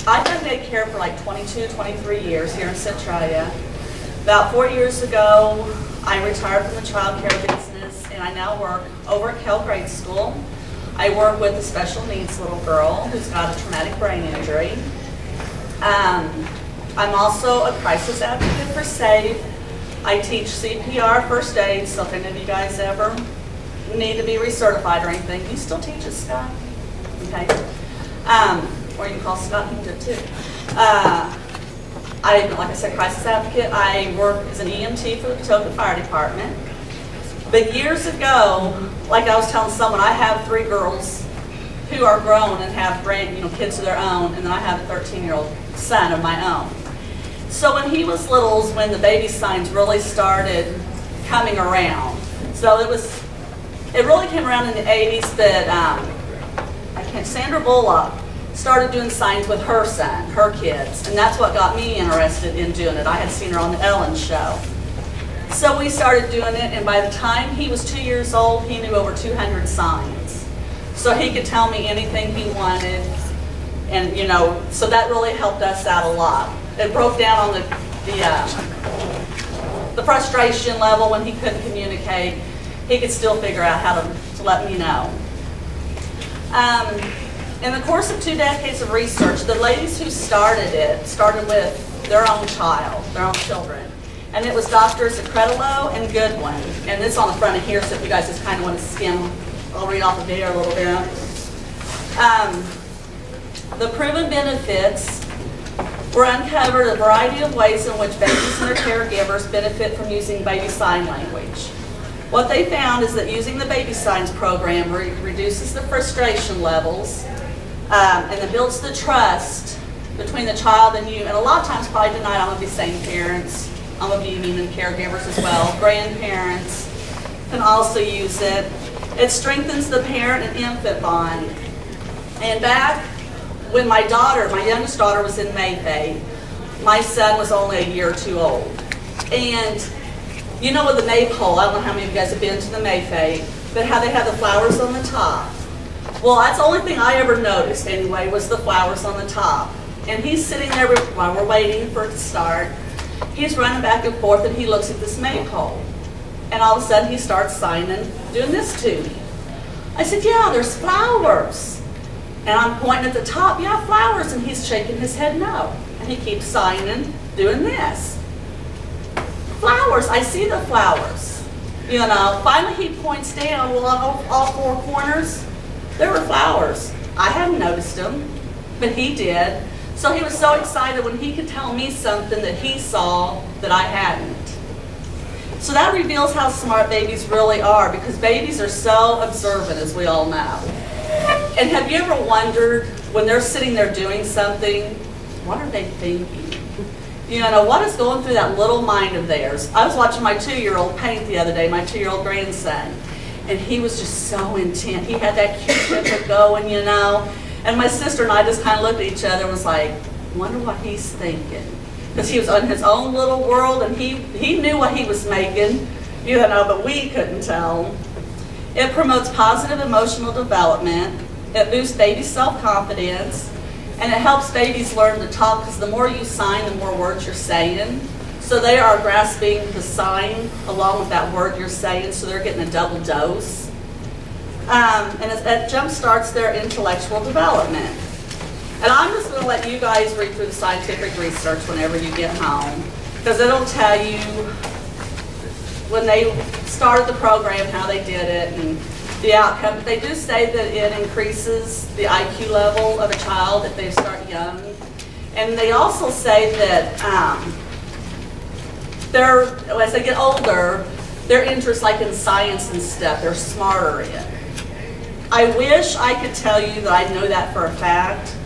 I've done daycare for like 22, 23 years here in Centralia. About 4 years ago, I retired from the child care business, and I now work over at Kell Grade School. I work with a special needs little girl who's got a traumatic brain injury. I'm also a crisis advocate for SAVE. I teach CPR, first aid, so if any of you guys ever need to be recertified or anything, you still teach it, Scott? Okay. Or you can call Scott, he can do it too. Like I said, crisis advocate. I work as an EMT for the Patoka Fire Department. But years ago, like I was telling someone, I have 3 girls who are grown and have kids of their own, and then I have a 13-year-old son of my own. So when he was little is when the baby signs really started coming around. So it really came around in the 80s that Sandra Bullock started doing signs with her son, her kids, and that's what got me interested in doing it. I had seen her on the Ellen show. So we started doing it, and by the time he was 2 years old, he knew over 200 signs. So he could tell me anything he wanted, and so that really helped us out a lot. It broke down on the frustration level when he couldn't communicate. He could still figure out how to let me know. In the course of 2 decades of research, the ladies who started with their own child, their own children. And it was Doctors Accredilo and Goodwin. And it's on the front of here, so if you guys just kind of want to skim, I'll read off of there a little bit. The proven benefits were uncovered a variety of ways in which babies and their caregivers benefit from using baby sign language. What they found is that using the baby signs program reduces the frustration levels and it builds the trust between the child and you. And a lot of times, probably tonight, I'm going to be saying parents, I'm going to be meaning caregivers as well. Grandparents can also use it. It strengthens the parent and infant bond. And back when my youngest daughter was in Mayfair, my son was only a year or 2 old. And with the maypole, I don't know how many of you guys have been to the Mayfair, but how they have the flowers on the top. Well, that's the only thing I ever noticed anyway, was the flowers on the top. And he's sitting there while we're waiting for it to start. He's running back and forth, and he looks at this maypole. And all of a sudden, he starts signing, doing this to me. I said, yeah, there's flowers. And I'm pointing at the top, yeah, flowers. And he's shaking his head no. And he keeps signing, doing this. Flowers, I see the flowers. Finally he points down, well, on all 4 corners, there were flowers. I hadn't noticed them, but he did. So he was so excited when he could tell me something that he saw that I hadn't. So that reveals how smart babies really are, because babies are so observant, as we all know. And have you ever wondered, when they're sitting there doing something, what are they thinking? What is going through that little mind of theirs? I was watching my 2-year-old paint the other day, my 2-year-old grandson, and he was just so intent. He had that Q-tip going, And my sister and I just kind of looked at each other and was like, wonder what he's thinking. Because he was in his own little world, and he knew what he was making, but we couldn't tell. It promotes positive emotional development. It boosts baby's self-confidence. And it helps babies learn to talk, because the more you sign, the more words you're saying. So they are grasping the sign along with that word you're saying, so they're getting a double dose. And it jumpstarts their intellectual development. And I'm just going to let you guys read through the scientific research whenever you get home, because it'll tell you when they started the program how they did it and the outcome. But they do say that it increases the IQ level of a child if they start young. And they also say that as they get older, their interest, like in science and stuff, they're smarter in. I wish I could tell you that I know that for a fact.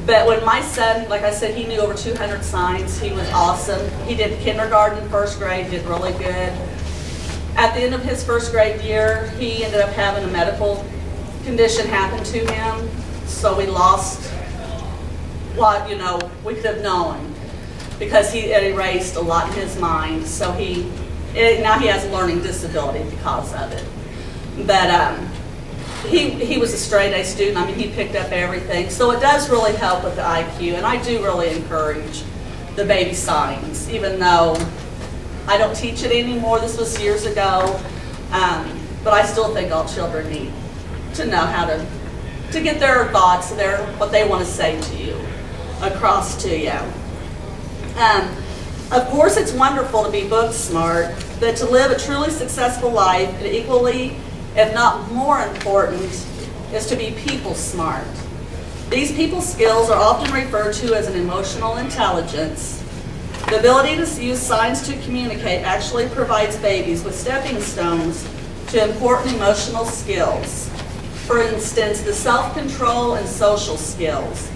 But when my son, like I said, he knew over 200 signs. He was awesome. He did kindergarten, 1st grade, did really good. At the end of his 1st grade year, he ended up having a medical condition happen to him. So we lost what, we could have known, because he had erased a lot in his mind. So now he has a learning disability because of it. But he was a straight A student. I mean, he picked up everything. So it does really help with the IQ, and I do really encourage the baby signs, even though I don't teach it anymore. This was years ago, but I still think all children need to know how to get their thoughts, what they want to say to you, across to you. Of course, it's wonderful to be book smart, but to live a truly successful life, and equally, if not more important, is to be people smart. These people skills are often referred to as an emotional intelligence. The ability to use signs to communicate actually provides babies with stepping stones to important emotional skills. For instance, the self-control and social skills.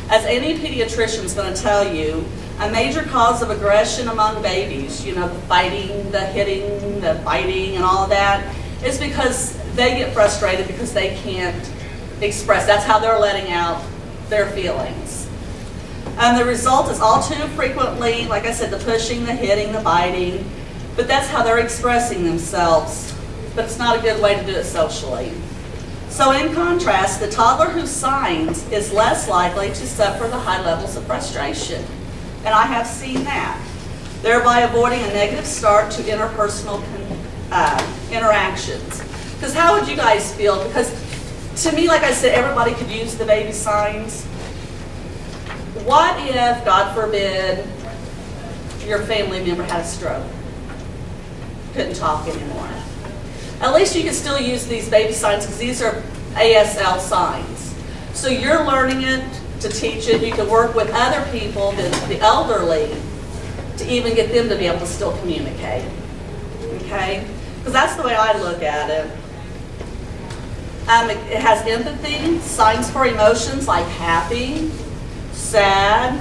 As any pediatrician is going to tell you, a major cause of aggression among babies, the fighting, the hitting, the biting, and all of that, is because they get frustrated because they can't express. That's how they're letting out their feelings. And the result is all too frequently, like I said, the pushing, the hitting, the biting, but that's how they're expressing themselves. But it's not a good way to do it socially. So in contrast, the toddler who signs is less likely to suffer the high levels of frustration. And I have seen that, thereby avoiding a negative start to interpersonal interactions. Because how would you guys feel? Because to me, like I said, everybody could use the baby signs. What if, God forbid, your family member had a stroke? Couldn't talk anymore. At least you can still use these baby signs because these are ASL signs. So you're learning it to teach it. You can work with other people, the elderly, to even get them to be able to still communicate. Okay? Because that's the way I look at it. It has empathy, signs for emotions like happy, sad,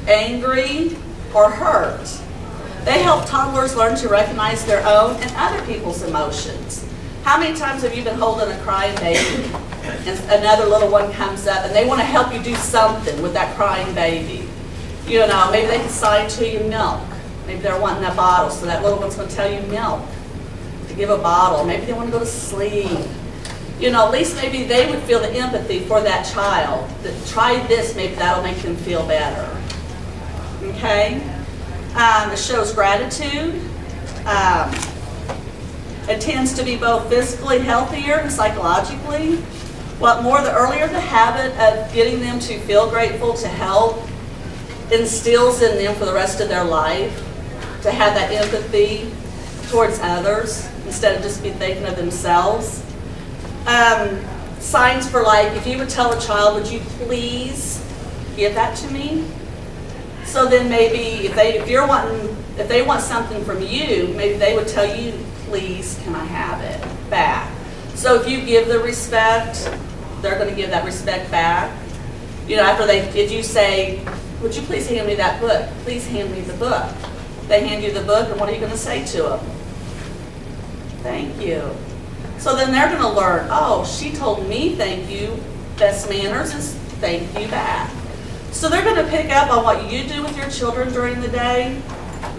angry, or hurt. They help toddlers learn to recognize their own and other people's emotions. How many times have you been holding a crying baby and another little one comes up and they want to help you do something with that crying baby? Maybe they can sign to you milk. Maybe they're wanting a bottle, so that little one's going to tell you milk, to give a bottle. Maybe they want to go to sleep. At least maybe they would feel the empathy for that child. That try this, maybe that'll make them feel better. Okay? It shows gratitude. It tends to be both physically healthier and psychologically. What more, the earlier the habit of getting them to feel grateful, to help, instills in them for the rest of their life, to have that empathy towards others instead of just be thinking of themselves. Signs for if you would tell a child, would you please give that to me? So then maybe if they want something from you, maybe they would tell you, please, can I have it back? So if you give the respect, they're going to give that respect back. If you say, would you please hand me that book? Please hand me the book. They hand you the book, and what are you going to say to them? Thank you. So then they're going to learn, oh, she told me thank you. Best manners is thank you back. So they're going to pick up on what you do with your children during the day.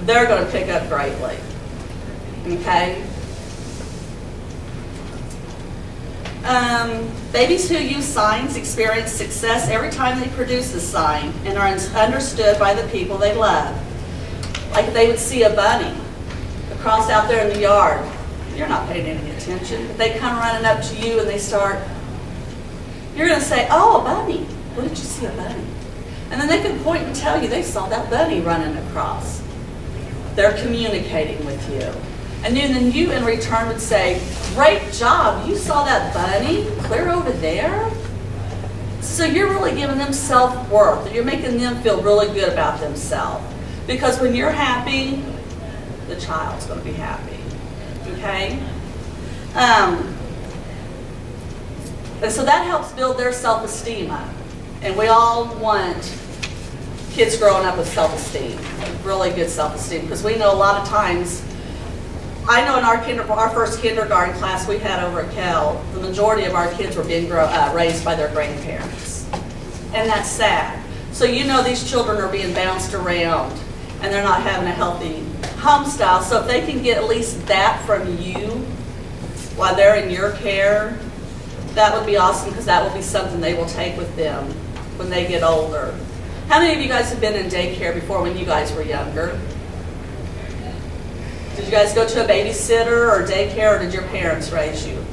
They're going to pick up greatly. Okay? Babies who use signs experience success every time they produce a sign and are understood by the people they love. Like if they would see a bunny across out there in the yard. You're not paying any attention. But they come running up to you and they start, you're going to say, oh, a bunny. What did you see, a bunny? And then they can point and tell you they saw that bunny running across. They're communicating with you. And then you in return would say, great job, you saw that bunny clear over there? So you're really giving them self-worth. You're making them feel really good about themselves. Because when you're happy, the child's going to be happy. Okay? And so that helps build their self-esteem up. And we all want kids growing up with self-esteem, really good self-esteem, because we know a lot of times, I know in our first kindergarten class we had over at Cal, the majority of our kids were being raised by their grandparents. And that's sad. So these children are being bounced around and they're not having a healthy home style. So if they can get at least that from you while they're in your care, That would be awesome because that will be something they will take with them when they get older. How many of you guys have been in daycare before when you guys were younger? Did you guys go to a babysitter or daycare, or did your parents raise you?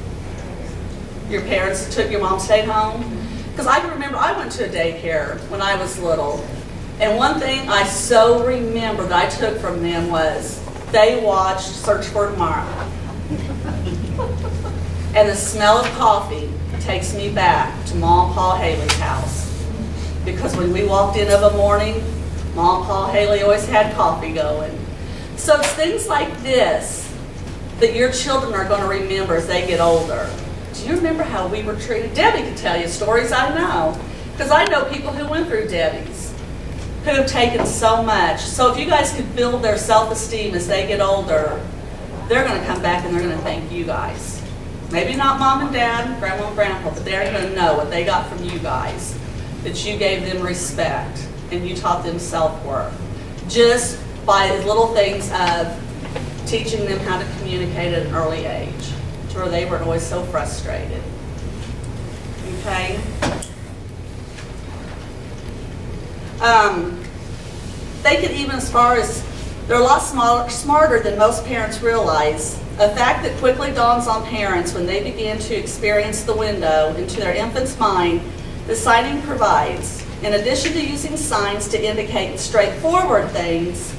Your parents took, your mom stayed home? Because I can remember I went to a daycare when I was little, and one thing I so remember that I took from them was they watched Search for Tomorrow. And the smell of coffee takes me back to Mom and Paul Haley's house. Because when we walked in of a morning, Mom and Paul Haley always had coffee going. So it's things like this that your children are going to remember as they get older. Do you remember how we were treated? Debbie can tell you stories, I know. Because I know people who went through Debbie's, who have taken so much. So if you guys could build their self-esteem as they get older, they're going to come back and they're going to thank you guys. Maybe not mom and dad, grandma and grandpa, but they're going to know what they got from you guys. That you gave them respect and you taught them self-worth. Just by little things of teaching them how to communicate at an early age, to where they weren't always so frustrated. Okay? They could even, as far as, they're a lot smarter than most parents realize. A fact that quickly dawns on parents when they begin to experience the window into their infant's mind the signing provides. In addition to using signs to indicate straightforward things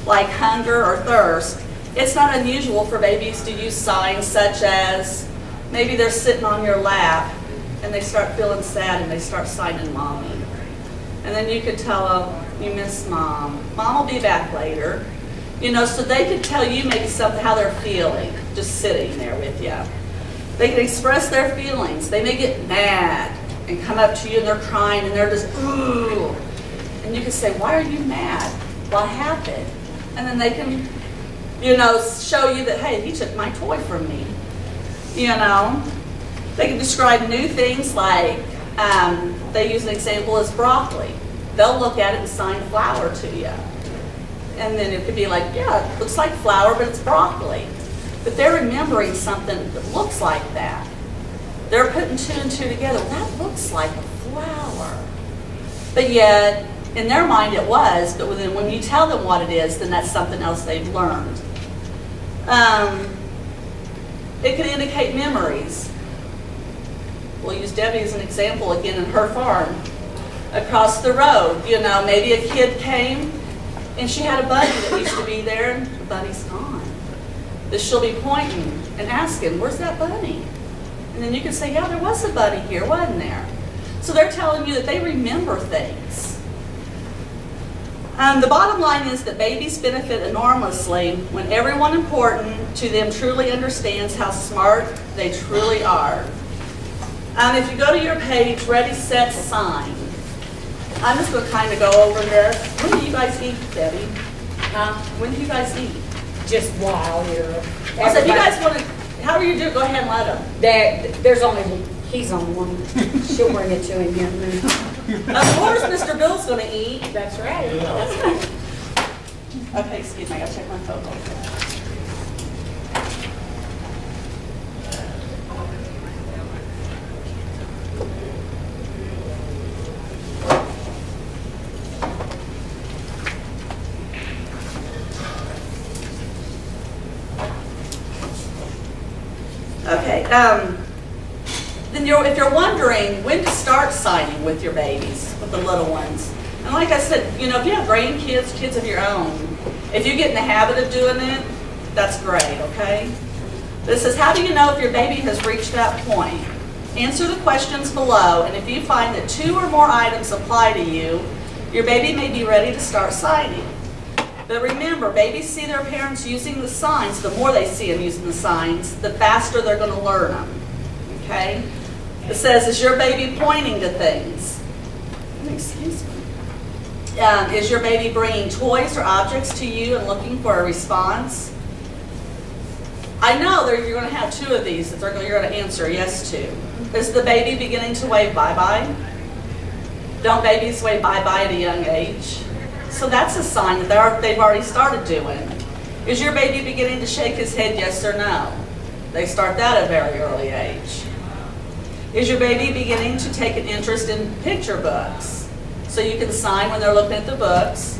like hunger or thirst, it's not unusual for babies to use signs such as maybe they're sitting on your lap and they start feeling sad and they start signing mommy. And then you could tell them, you miss mom. Mom will be back later. You know, so they could tell you maybe something, how they're feeling, just sitting there with you. They can express their feelings. They may get mad and come up to you and they're crying and they're just, ooh. And you can say, why are you mad? What happened? And then they can, you know, show you that, hey, he took my toy from me. You know, they can describe new things like, they use an example as broccoli. They'll look at it and sign flour to you. And then it could be like, yeah, it looks like flour, but it's broccoli. But they're remembering something that looks like that. They're putting two and two together. That looks like a flower. But yet, in their mind it was, but then when you tell them what it is, then that's something else they've learned. It could indicate memories. We'll use Debbie as an example again in her farm. Across the road, you know, maybe a kid came and she had a buddy that used to be there and the buddy's gone. That she'll be pointing and asking, where's that bunny? And then you can say, yeah, there was a buddy here, wasn't there? So they're telling you that they remember things. The bottom line is that babies benefit enormously when everyone important to them truly understands how smart they truly are. If you go to your page, Ready, Set, Sign, I'm just going to kind of go over this. When do you guys eat, Debbie? When do you guys eat? Just while you're. So if you guys want to, however you do it, go ahead and let them. There's only, he's on one. She'll bring it to him here in a minute. Of course, Mr. Bill's going to eat. That's right. That's right. Okay, excuse me, I got to check my phone. Okay, then if you're wondering when to start signing with your babies, with the little ones, and like I said, you know, if you have grandkids, kids of your own, if you get in the habit of doing it, that's great, okay? This says, how do you know if your baby has reached that point? Answer the questions below, and if you find that 2 or more items apply to you, your baby may be ready to start signing. But remember, babies see their parents using the signs. The more they see them using the signs, the faster they're going to learn them. Okay? It says, is your baby pointing to things? Excuse me. Is your baby bringing toys or objects to you and looking for a response? I know you're going to have 2 of these that you're going to answer yes to. Is the baby beginning to wave bye-bye? Don't babies wave bye-bye at a young age? So that's a sign that they've already started doing. Is your baby beginning to shake his head yes or no? They start that at a very early age. Is your baby beginning to take an interest in picture books? So you can sign when they're looking at the books.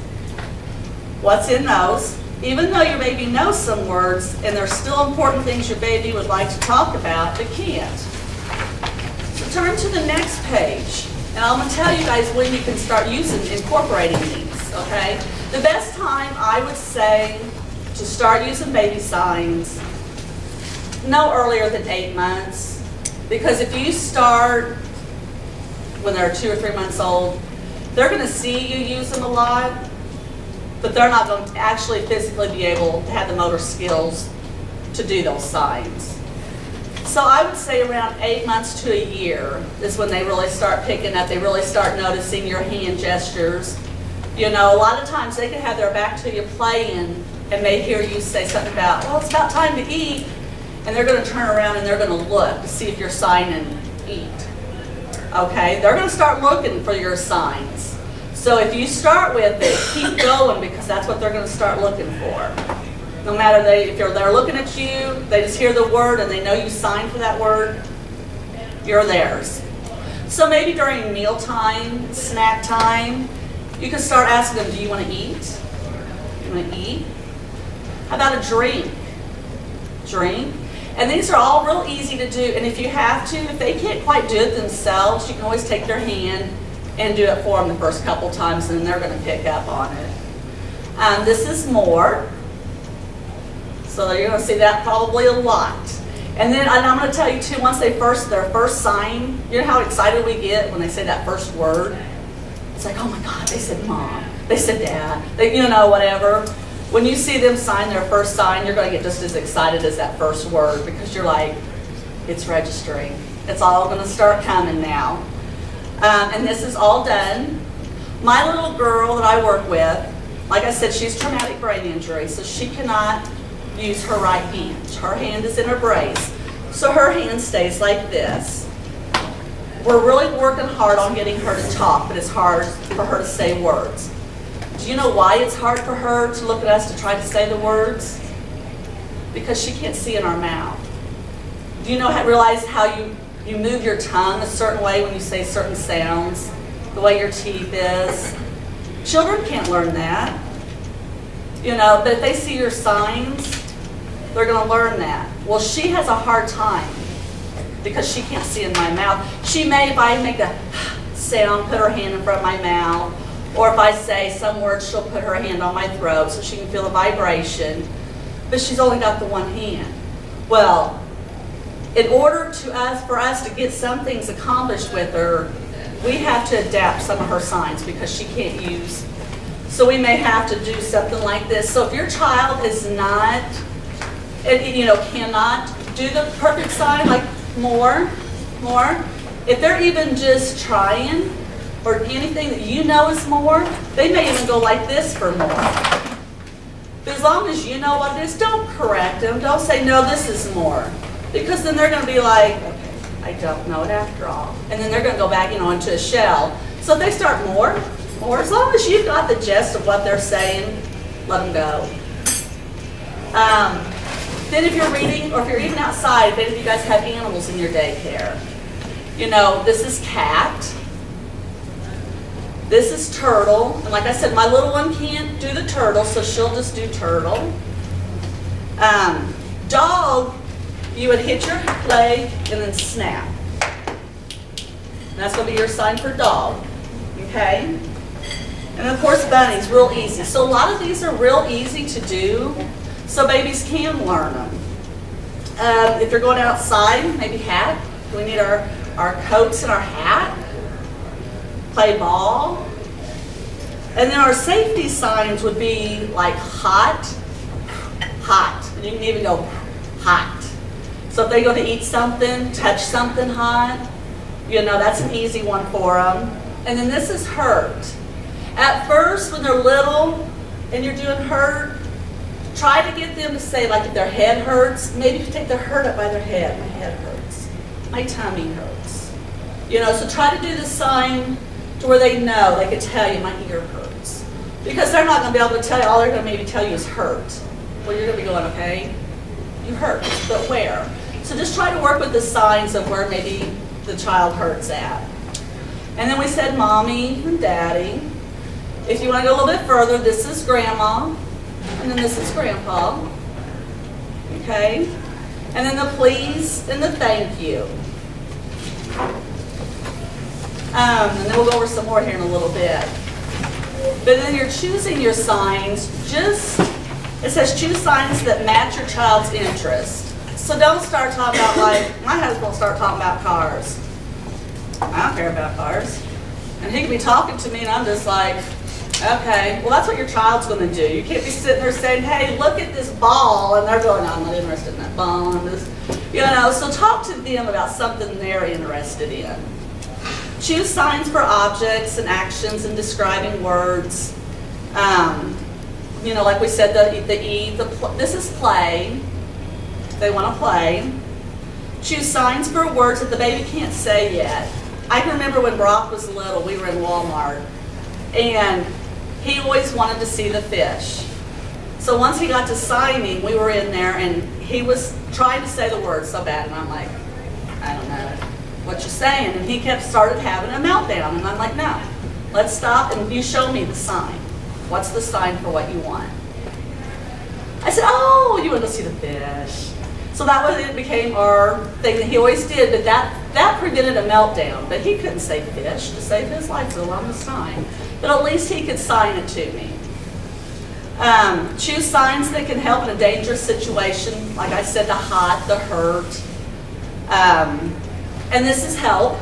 What's in those? Even though your baby knows some words and there's still important things your baby would like to talk about, but can't. So turn to the next page, and I'm going to tell you guys when you can start incorporating these, okay? The best time, I would say, to start using baby signs, no earlier than 8 months, because if you start when they're 2 or 3 months old, they're going to see you use them a lot, but they're not going to actually physically be able to have the motor skills to do those signs. So I would say around 8 months to a year is when they really start picking up, they really start noticing your hand gestures. You know, a lot of times they can have their back to you playing and may hear you say something about, well, it's about time to eat, and they're going to turn around and they're going to look to see if you're signing eat. Okay, they're going to start looking for your signs. So if you start with it, keep going, because that's what they're going to start looking for. No matter if they're looking at you, they just hear the word and they know you signed for that word, you're theirs. So maybe during mealtime, snack time, you can start asking them, do you want to eat? You want to eat? How about a drink? Drink. And these are all real easy to do, and if you have to, if they can't quite do it themselves, you can always take their hand and do it for them the first couple times, and then they're going to pick up on it. This is more. So you're going to see that probably a lot. And then I'm going to tell you too, once their first sign, you know how excited we get when they say that first word? It's like, oh my God, they said mom, they said dad, whatever. When you see them sign their first sign, you're going to get just as excited as that first word, because you're like, it's registering. It's all going to start coming now. And this is all done. My little girl that I work with, like I said, she's traumatic brain injury, so she cannot use her right hand. Her hand is in her brace, so her hand stays like this. We're really working hard on getting her to talk, but it's hard for her to say words. Do you know why it's hard for her to look at us to try to say the words? Because she can't see in our mouth. Do you realize how you move your tongue a certain way when you say certain sounds, the way your teeth is? Children can't learn that. But if they see your signs, they're going to learn that. Well, she has a hard time because she can't see in my mouth. She may, if I make a sound, put her hand in front of my mouth, or if I say some words, she'll put her hand on my throat so she can feel the vibration, but she's only got the one hand. Well, in order for us to get some things accomplished with her, we have to adapt some of her signs because she can't use. So we may have to do something like this. So if your child is not, cannot do the perfect sign, like more, if they're even just trying, or anything that is more, they may even go like this for more. But as long as you know what it is, don't correct them. Don't say, no, this is more. Because then they're going to be like, okay, I don't know it after all. And then they're going to go back, into a shell. So if they start more, as long as you've got the gist of what they're saying, let them go. Then if you're reading, or if you're even outside, if any of you guys have animals in your daycare, this is cat. This is turtle, and like I said, my little one can't do the turtle, so she'll just do turtle. Dog, you would hit your leg and then snap. And that's going to be your sign for dog, okay? And of course, bunny's real easy. So a lot of these are real easy to do, so babies can learn them. If you're going outside, maybe hat. We need our coats and our hat. Play ball. And then our safety signs would be like hot. And you can even go hot. So if they go to eat something, touch something hot, that's an easy one for them. And then this is hurt. At first, when they're little and you're doing hurt, try to get them to say, like if their head hurts, maybe you take their hurt up by their head. My head hurts. My tummy hurts. So try to do the sign to where they know, they could tell you, my ear hurts. Because they're not going to be able to tell you, all they're going to maybe tell you is hurt. Well, you're going to be going, okay, you hurt, but where? So just try to work with the signs of where maybe the child hurts at. And then we said mommy and daddy. If you want to go a little bit further, this is grandma, and then this is grandpa. Okay? And then the please and the thank you. And then we'll go over some more here in a little bit. But then you're choosing your signs, it says choose signs that match your child's interest. So don't start talking about, like, my husband will start talking about cars. I don't care about cars. And he can be talking to me and I'm just like, okay, well that's what your child's going to do. You can't be sitting there saying, hey, look at this ball, and they're going, I'm not interested in that ball. And this, so talk to them about something they're interested in. Choose signs for objects and actions and describing words. Like we said, this is play. They want to play. Choose signs for words that the baby can't say yet. I can remember when Brock was little, we were in Walmart, and he always wanted to see the fish. So once he got to signing, we were in there, and he was trying to say the words so bad, and I'm like, I don't know what you're saying. And he started having a meltdown, and I'm like, no, let's stop, and you show me the sign. What's the sign for what you want? I said, oh, you want to see the fish. So that was, it became our thing that he always did, but that prevented a meltdown. But he couldn't say fish to save his life for the longest time. But at least he could sign it to me. Choose signs that can help in a dangerous situation. Like I said, the hot, the hurt. And this is help.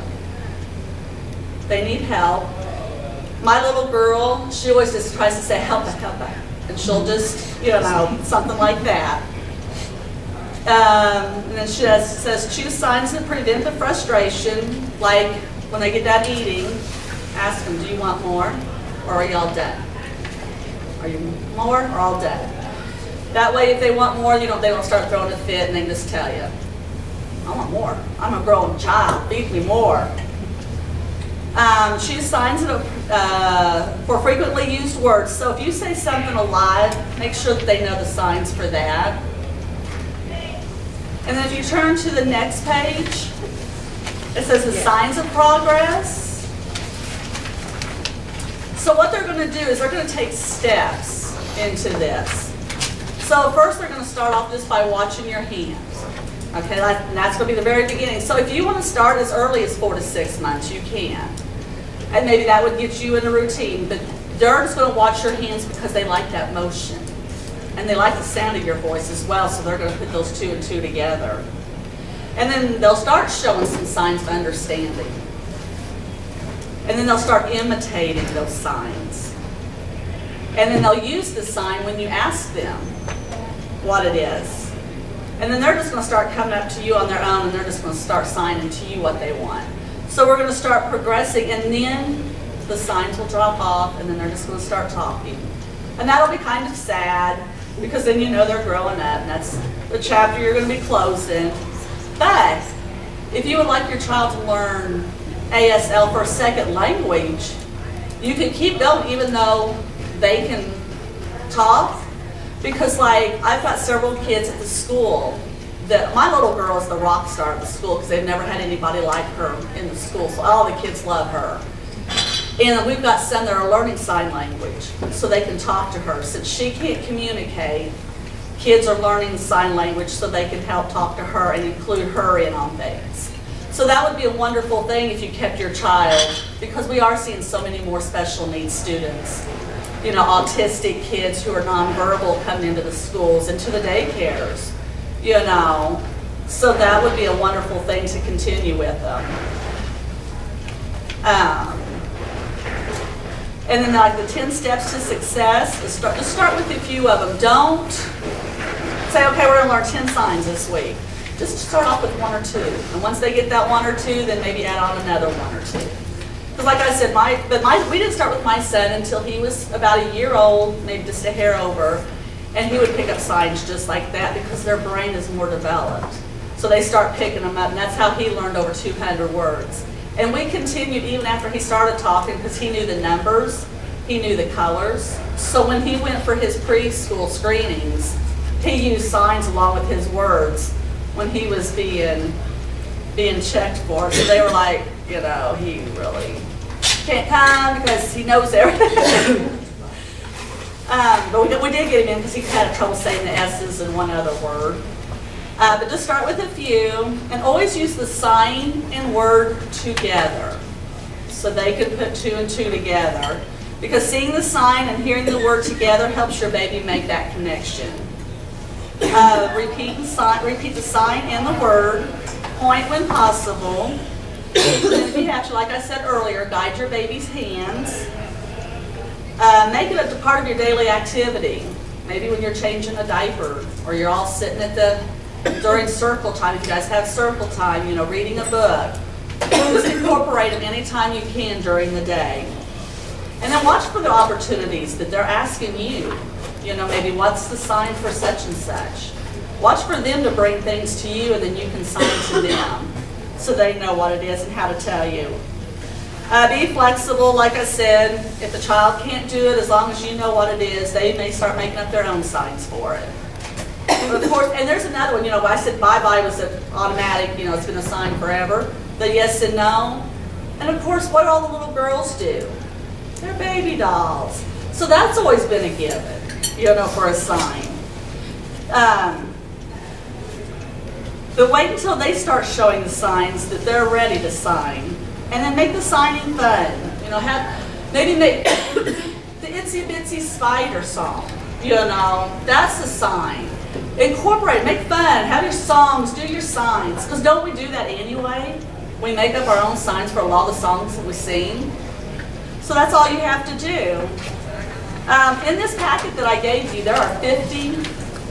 They need help. My little girl, she always just tries to say, help her, help her. And she'll just, something like that. And then she says, choose signs that prevent the frustration, like when they get done eating, ask them, do you want more, or are you all done? Are you more or all done? That way, if they want more, they don't start throwing a fit and they just tell you, I want more. I'm a grown child, feed me more. Choose signs for frequently used words. So if you say something a lot, make sure that they know the signs for that. And then if you turn to the next page, it says the signs of progress. So what they're going to do is they're going to take steps into this. So first they're going to start off just by watching your hands. Okay, and that's going to be the very beginning. So if you want to start as early as 4 to 6 months, you can. And maybe that would get you in a routine. But they're just going to watch your hands because they like that motion. And they like the sound of your voice as well, so they're going to put those 2 and 2 together. And then they'll start showing some signs of understanding. And then they'll start imitating those signs. And then they'll use the sign when you ask them what it is. And then they're just going to start coming up to you on their own, and they're just going to start signing to you what they want. So we're going to start progressing, and then the signs will drop off, and then they're just going to start talking. And that'll be kind of sad, because then they're growing up, and that's the chapter you're going to be closing. But if you would like your child to learn ASL for a second language, you can keep going even though they can talk. Because I've got several kids at the school that my little girl is the rock star of the school because they've never had anybody like her in the school. So all the kids love her. And we've got some that are learning sign language so they can talk to her. Since she can't communicate, kids are learning sign language so they can help talk to her and include her in on things. So that would be a wonderful thing if you kept your child, because we are seeing so many more special needs students. Autistic kids who are nonverbal coming into the schools and to the daycares, So that would be a wonderful thing to continue with them. And then the 10 steps to success, just start with a few of them. Don't say, okay, we're going to learn 10 signs this week. Just start off with 1 or 2. And once they get that 1 or 2, then maybe add on another 1 or 2. Because like I said, we didn't start with my son until he was about a year old, maybe just a hair over, and he would pick up signs just like that because their brain is more developed. So they start picking them up, and that's how he learned over 200 words. And we continued even after he started talking because he knew the numbers, he knew the colors. So when he went for his preschool screenings, he used signs along with his words when he was being being checked for. So they were like, you know, he really can't come because he knows everything. But we did get him in because he had trouble saying the S's and one other word. But just start with a few, and always use the sign and word together. So they could put 2 and 2 together. Because seeing the sign and hearing the word together helps your baby make that connection. Repeat the sign and the word. Point when possible. And if you have to, like I said earlier, guide your baby's hands. Make it a part of your daily activity. Maybe when you're changing a diaper, or you're all sitting during circle time, if you guys have circle time, you know, reading a book. Just incorporate them anytime you can during the day. And then watch for the opportunities that they're asking you. You know, maybe what's the sign for such and such. Watch for them to bring things to you, and then you can sign to them so they know what it is and how to tell you. Be flexible, like I said. If the child can't do it, as long as you know what it is, they may start making up their own signs for it. But of course, and there's another one, you know, I said bye-bye was an automatic, you know, it's been a sign forever. The yes and no. And of course, what all the little girls do. They're baby dolls. So that's always been a given, you know, for a sign. But wait until they start showing the signs that they're ready to sign. And then make the signing fun. You know, maybe make the Itsy Bitsy Spider song. You know, that's the sign. Incorporate, make fun, have your songs, do your signs. Because don't we do that anyway? We make up our own signs for a lot of the songs that we sing. So that's all you have to do. In this packet that I gave you, there are 50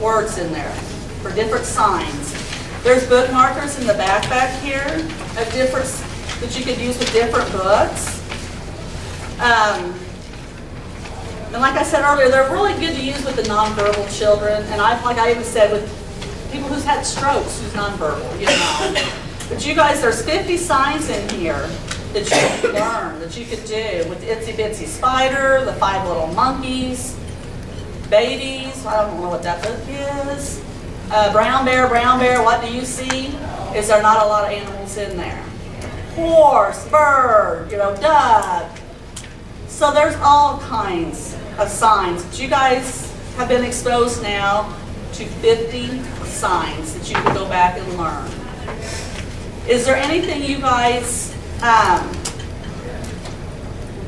words in there for different signs. There's bookmarkers in the back here of different that you could use with different books. And like I said earlier, they're really good to use with the nonverbal children. And like I even said, with people who's had strokes, who's nonverbal, you know. But you guys, there's 50 signs in here that you can learn, that you could do with the Itsy Bitsy Spider, the 5 Little Monkeys, babies, I don't know what that book is. Brown bear, what do you see? Is there not a lot of animals in there? Horse, bird, you know, duck. So there's all kinds of signs. But you guys have been exposed now to 50 signs that you can go back and learn. Is there anything you guys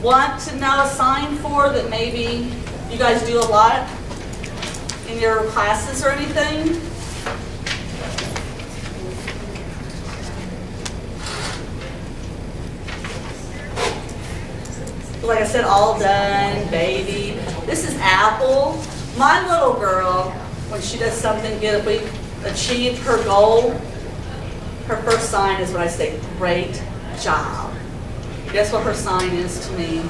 want to know a sign for that maybe you guys do a lot in your classes or anything? Like I said, all done, baby. This is apple. My little girl, when she does something good, if we achieved her goal, her first sign is when I say, great job. Guess what her sign is to me?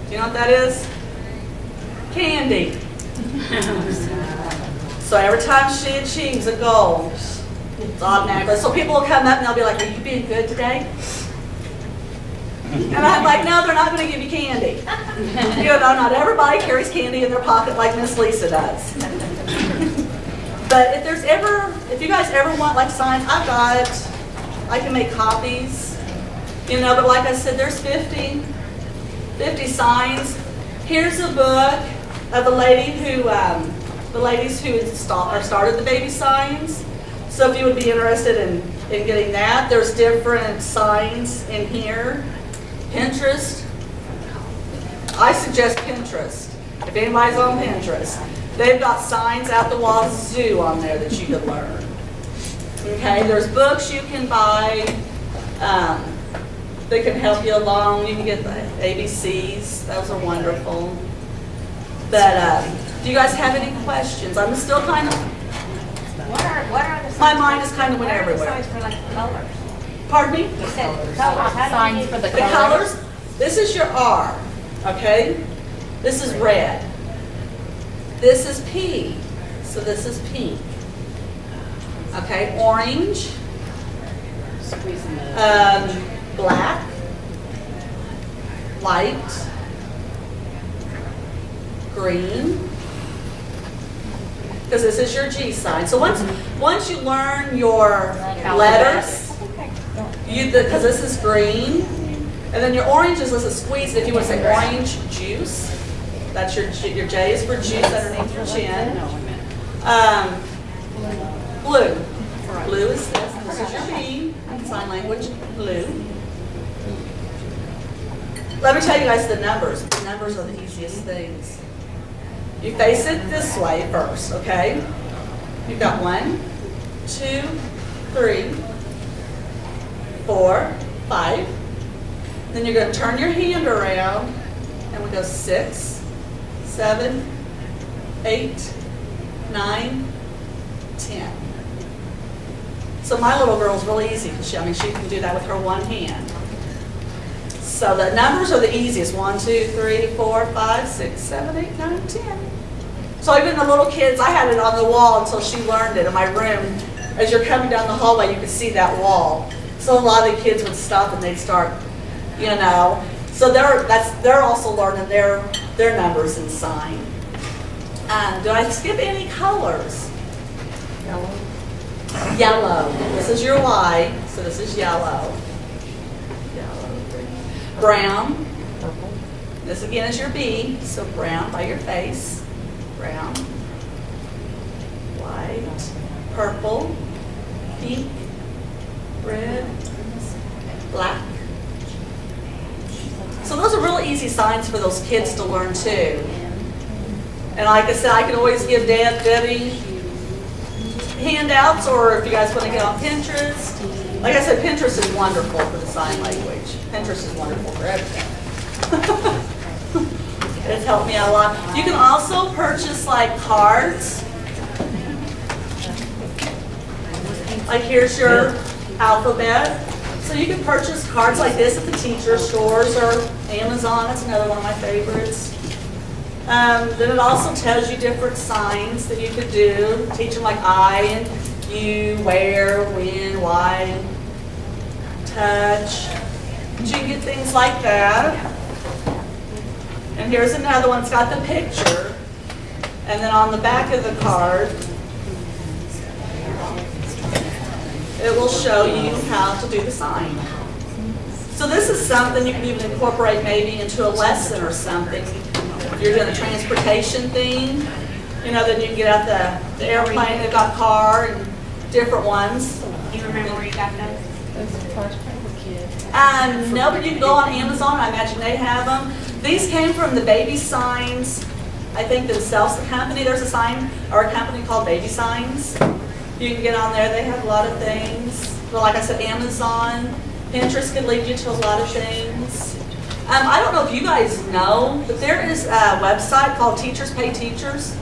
Do you know what that is? Candy. So every time she achieves a goal, it's automatic. So people will come up and they'll be like, are you being good today? And I'm like, no, they're not going to give you candy. You know, not everybody carries candy in their pocket like Miss Lisa does. But if you guys ever want like signs, I can make copies. You know, but like I said, there's 50 signs. Here's a book of the ladies who started the baby signs. So if you would be interested in getting that, there's different signs in here. Pinterest. I suggest Pinterest. If anybody's on Pinterest, they've got signs out the wazoo on there that you can learn. Okay, there's books you can buy that can help you along. You can get the ABCs. Those are wonderful. But do you guys have any questions? I'm still kind of. What are the signs? My mind is kind of went everywhere. What are the signs for like colors? Pardon me? You said colors. How do Signs you for the The colors, this is your R, okay? This is red. This is P, so this is pink. Okay, orange, black, light, green, because this is your G sign. So once you learn your letters, because this is green, and then your orange is let's squeeze it. If you want to say orange juice, that's your J is for juice underneath your chin. Blue. Blue is this. This is your B, sign language, blue. Let me tell you guys the numbers. The numbers are the easiest things. You face it this way first, okay? You've got 1, 2, 3, 4, 5. Then you're going to turn your hand around, and we go 6, 7, 8, 9, 10. So my little girl's really easy because she can do that with her one hand. So the numbers are the easiest. 1, 2, 3, 4, 5, 6, 7, 8, 9, 10. So even the little kids, I had it on the wall until she learned it in my room. As you're coming down the hallway, you could see that wall. So a lot of the kids would stop and they'd start, you know. So they're also learning their numbers and sign. Do I skip any colors? Yellow. Yellow. This is your Y, so this is yellow. Brown. Purple. This again is your B, so brown by your face. Brown. White. Purple. Pink. Red. Black. So those are really easy signs for those kids to learn too. And like I said, I can always give Debbie handouts, or if you guys want to get on Pinterest. Like I said, Pinterest is wonderful for the sign language. Pinterest is wonderful for everything. It's helped me out a lot. You can also purchase like cards. Like here's your alphabet. So you can purchase cards like this at the teacher stores or Amazon. That's another one of my favorites. Then it also tells you different signs that you could do. Teach them like I and you, where, when, why, touch. You can get things like that. And here's another one. It's got the picture. And then on the back of the card, it will show you how to do the sign. So this is something you can even incorporate maybe into a lesson or something. If you're doing a transportation thing, you know, then you can get out the airplane. They've got car and different ones. Do you remember where you got those? No, but you can go on Amazon. I imagine they have them. These came from the Baby Signs, I think themselves, the company. There's a sign or a company called Baby Signs. You can get on there. They have a lot of things. But like I said, Amazon, Pinterest can lead you to a lot of things. I don't know if you guys know, but there is a website called Teachers Pay Teachers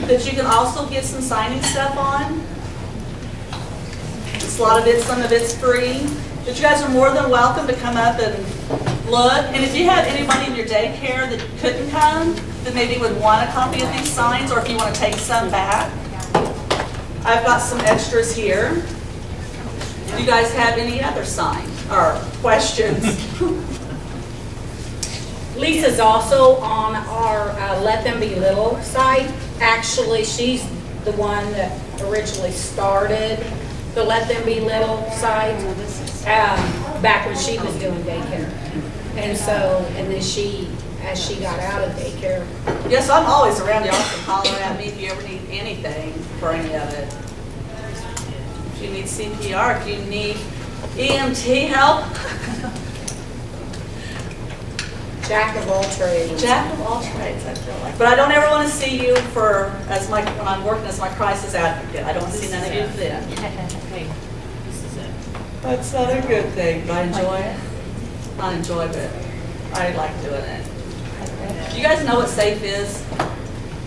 that you can also get some signing stuff on. It's a lot of it, some of it's free. But you guys are more than welcome to come up and look. And if you have anybody in your daycare that couldn't come, that maybe would want a copy of these signs, or if you want to take some back, I've got some extras here. Do you guys have any other signs or questions? Lisa's also on our Let Them Be Little site. Actually, she's the one that originally started the Let Them Be Little site back when she was doing daycare. And so, and then she, as she got out of daycare. Yes, I'm always around. Y'all can holler at me if you ever need anything for any of it. If you need CPR, if you need EMT help. Jack of all trades. Jack of all trades, I feel like. But I don't ever want to see you when I'm working as my crisis advocate. I don't want to see none of you then. That's not a good thing, but I enjoy it. I enjoy it. I like doing it. You guys know what SAFE is?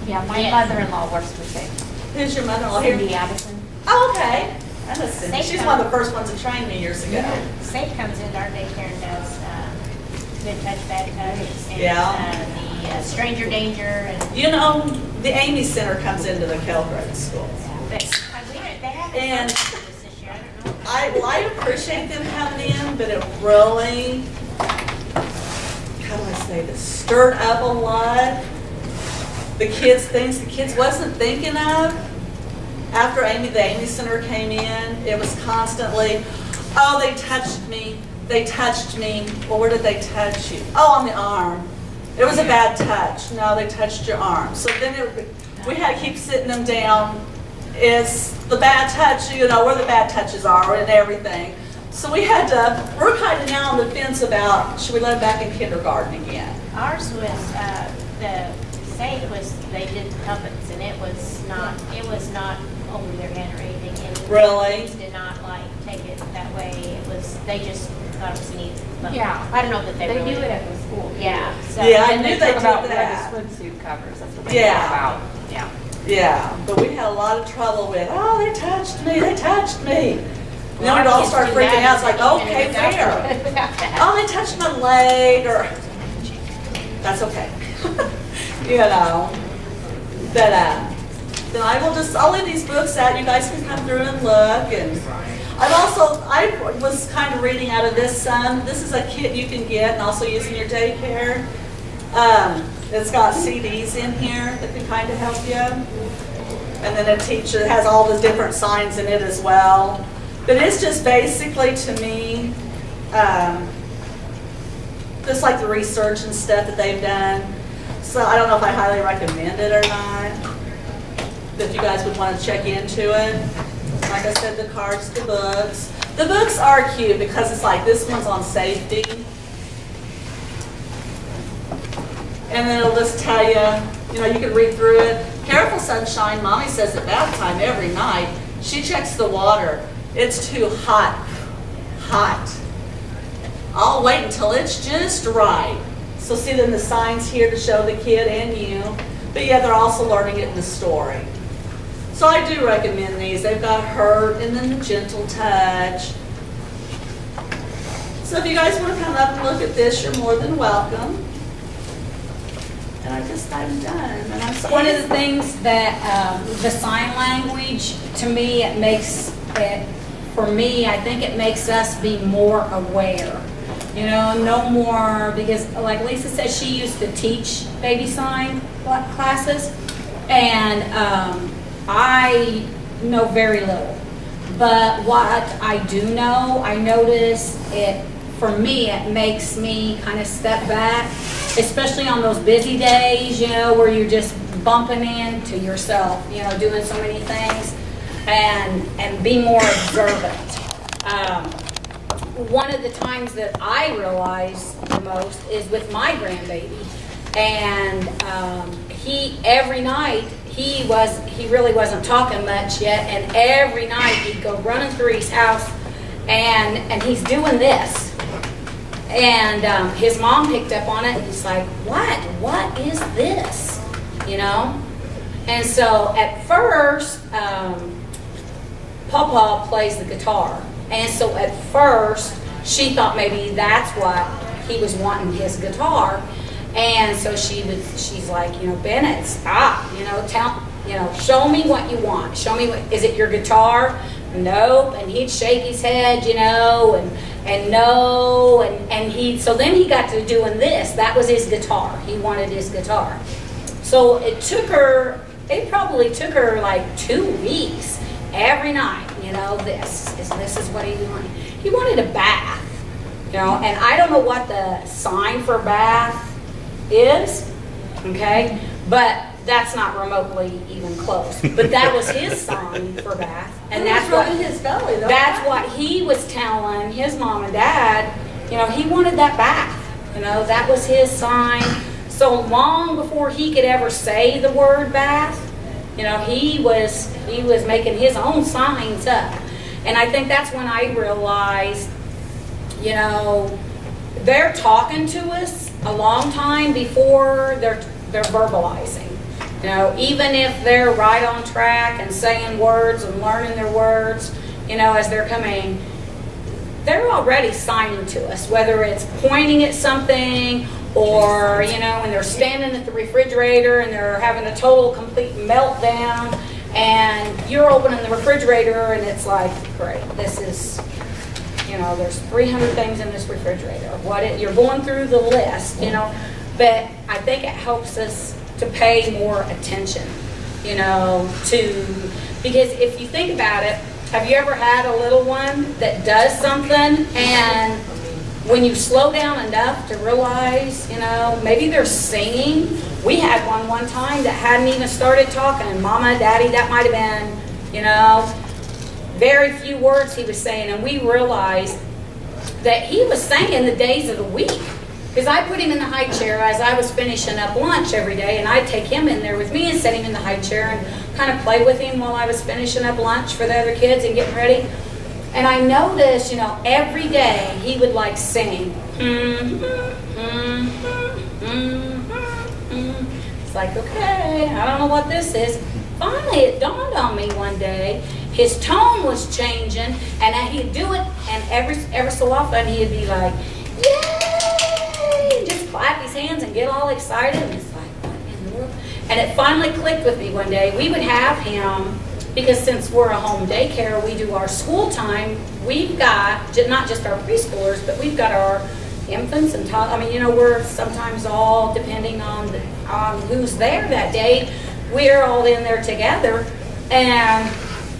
Yeah, my mother-in-law works for SAFE. Who's your mother-in-law here? Cindy Addison. Oh, okay. I know Cindy. SAFE She's one of the first ones that trained me years ago. SAFE comes into our daycare and does good touch, bad touch, and the stranger danger. And You know, the Amy Center comes into the Kelgrove school. they have And this year. I don't know. I appreciate them coming in, but it really, how do I say this, stirred up a lot. The kids, things the kids wasn't thinking of. After the Amy Center came in, it was constantly, oh, they touched me. They touched me. Well, where did they touch you? Oh, on the arm. It was a bad touch. No, they touched your arm. So then we had to keep sitting them down. Is the bad touch, you know, where the bad touches are and everything. So we're kind of now on the fence about, should we let them back in kindergarten again? Ours was, the state was, they did puppets, and it was not over their head or anything. And Really? the did not like take it that way. It was, they just thought it was neat. But Yeah. I don't know that they really. do it at the school. Yeah. So Yeah, I And knew they they talk did about that. where the swimsuit covers, that's what they Yeah. talk about. Yeah. Yeah, but we had a lot of trouble with, oh, they touched me, they touched me. And then we'd all start freaking out, it's like, okay, where? Oh, they touched my leg, or, that's okay. You know, but, then I'll leave these books out, you guys can come through and look, and I was kind of reading out of this, this is a kit you can get and also use in your daycare. It's got CDs in here that can kind of help you. And then a teacher has all the different signs in it as well. But it's just basically, to me, just like the research and stuff that they've done. So I don't know if I highly recommend it or not. If you guys would want to check into it. Like I said, the cards, the books. The books are cute because it's like, this one's on safety. And then it'll just tell you, you can read through it. Careful, sunshine. Mommy says at bath time every night, she checks the water. It's too hot. Hot. I'll wait until it's just right. So see then the signs here to show the kid and you. But yeah, they're also learning it in the story. So I do recommend these. They've got hurt and then the gentle touch. So if you guys want to come up and look at this, you're more than welcome. And I'm done. And I'm One of the things that the sign language, to me, it makes it, for me, I think it makes us be more aware. No more, because like Lisa said, she used to teach baby sign classes, and I know very little. But what I do know, I notice it, for me, it makes me kind of step back, especially on those busy days, where you're just bumping into yourself, doing so many things, and be more observant. One of the times that I realize the most is with my grandbaby, and every night, he really wasn't talking much yet, and every night he'd go running through his house, and he's doing this. And his mom picked up on it, and he's like, what is this? And so at first, Pawpaw plays the guitar. And so at first, she thought maybe that's what he was wanting, his guitar. And so she's like, Bennett, stop, show me what you want. Show me, is it your guitar? Nope. And he'd shake his head, and no, and so then he got to doing this. That was his guitar. He wanted his guitar. So it probably took her like 2 weeks every night, this is what he wanted. He wanted a bath, and I don't know what the sign for bath is, okay, but that's not remotely even close. But that was his sign for bath, and that's what his belly. That's what he was telling his mom and dad. He wanted that bath. That was his sign. So long before he could ever say the word bath, he was making his own signs up. And I think that's when I realized, they're talking to us a long time before they're verbalizing. Even if they're right on track and saying words and learning their words, as they're coming, they're already signing to us, whether it's pointing at something or, when they're standing at the refrigerator and they're having a total, complete meltdown, and you're opening the refrigerator and it's like, great, this is, there's 300 things in this refrigerator. You're going through the list, but I think it helps us to pay more attention you know, because if you think about it, have you ever had a little one that does something and when you slow down enough to realize, you know, maybe they're singing. We had one time that hadn't even started talking, and Mama, Daddy, that might have been, you know, very few words he was saying, and we realized that he was singing the days of the week. Because I put him in the high chair as I was finishing up lunch every day, and I'd take him in there with me and set him in the high chair and kind of play with him while I was finishing up lunch for the other kids and getting ready. And I noticed, you know, every day he would like sing. It's like, okay, I don't know what this is. Finally, it dawned on me one day, his tone was changing, and he'd do it, and every so often he'd be like, yay! Just clap his hands and get all excited. And it's like, what in the world? And it finally clicked with me one day. We would have him, because since we're a home daycare, we do our school time. We've got, not just our preschoolers, but we've got our infants and toddlers. I mean, you know, we're sometimes all, depending on who's there that day, we're all in there together. And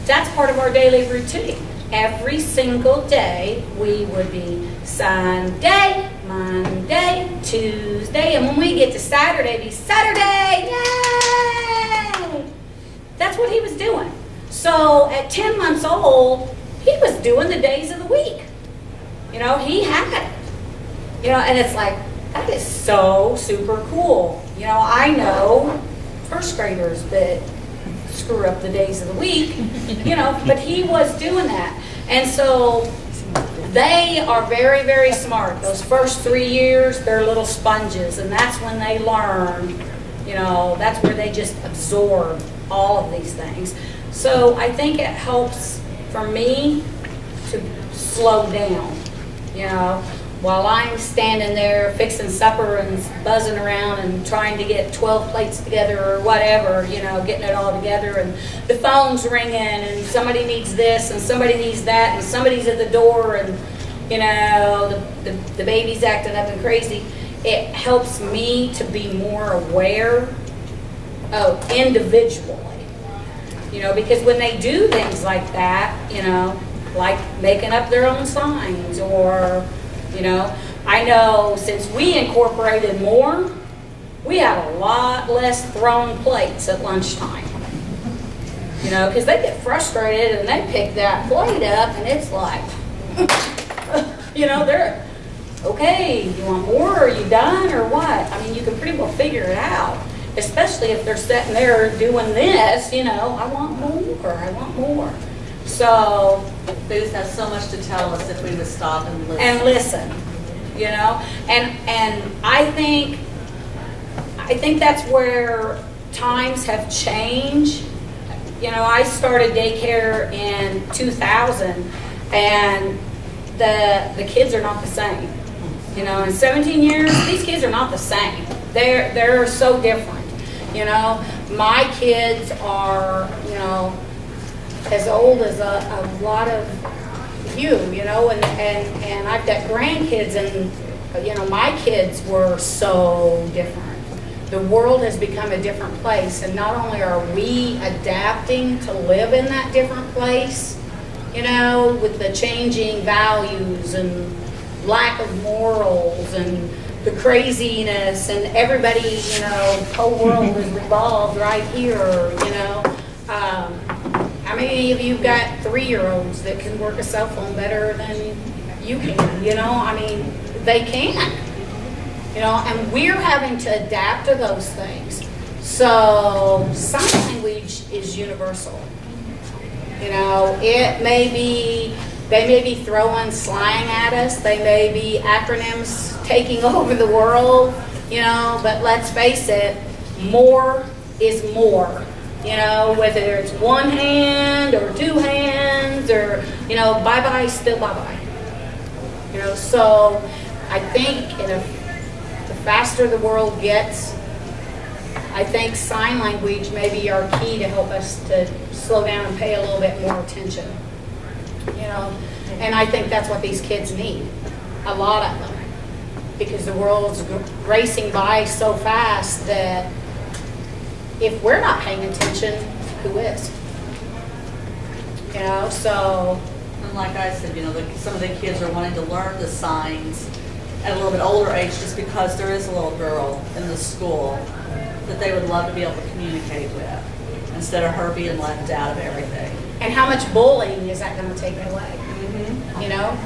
that's part of our daily routine. Every single day, we would be Sunday, Monday, Tuesday, and when we get to Saturday, it'd be Saturday, yay! That's what he was doing. So at 10 months old, he was doing the days of the week. You know, he had it. You know, and it's like, that is so super cool. You know, I know first graders that screw up the days of the week, you know, but he was doing that. And so they are very, very smart. Those first 3 years, they're little sponges, and that's when they learn, you know, that's where they just absorb all of these things. So I think it helps for me to slow down, you know, while I'm standing there fixing supper and buzzing around and trying to get 12 plates together or whatever, you know, getting it all together, and the phone's ringing and somebody needs this and somebody needs that and somebody's at the door and, you know, the baby's acting up and crazy. It helps me to be more aware of individually, you know, because when they do things like that, you know, like making up their own signs or, you know, I know since we incorporated more, we had a lot less thrown plates at lunchtime. You know, because they get frustrated and they pick that plate up and it's like, you know, they're, okay, you want more? Are you done or what? I mean, you can pretty well figure it out, especially if they're sitting there doing this, you know, I want more, I want more. So They just have so much to tell us if we would stop and listen. You know, and I think that's where times have changed. You know, I started daycare in 2000, and the kids are not the same. You know, in 17 years, these kids are not the same. They're so different. You know, my kids are, you know, as old as a lot of you know, and I've got grandkids, and, you know, my kids were so different. The world has become a different place, and not only are we adapting to live in that different place, you know, with the changing values and lack of morals and the craziness, and everybody, you know, the whole world is revolved right here, you know. How many of you got 3-year-olds that can work a cell phone better than you can? You know, I mean, they can. You know, and we're having to adapt to those things. So sign language is universal. You know, they may be throwing slang at us. They may be acronyms taking over the world, you know, but let's face it, more is more. You know, whether it's one hand or two hands or, you know, bye-bye, still bye-bye. You know, so I think the faster the world gets, I think sign language may be our key to help us to slow down and pay a little bit more attention. You know, and I think that's what these kids need, a lot of them, because the world's racing by so fast that if we're not paying attention, who is? You know, so, And like I said, some of the kids are wanting to learn the signs at a little bit older age just because there is a little girl in the school that they would love to be able to communicate with instead of her being left out of everything. and how much bullying is that gonna take away? You know?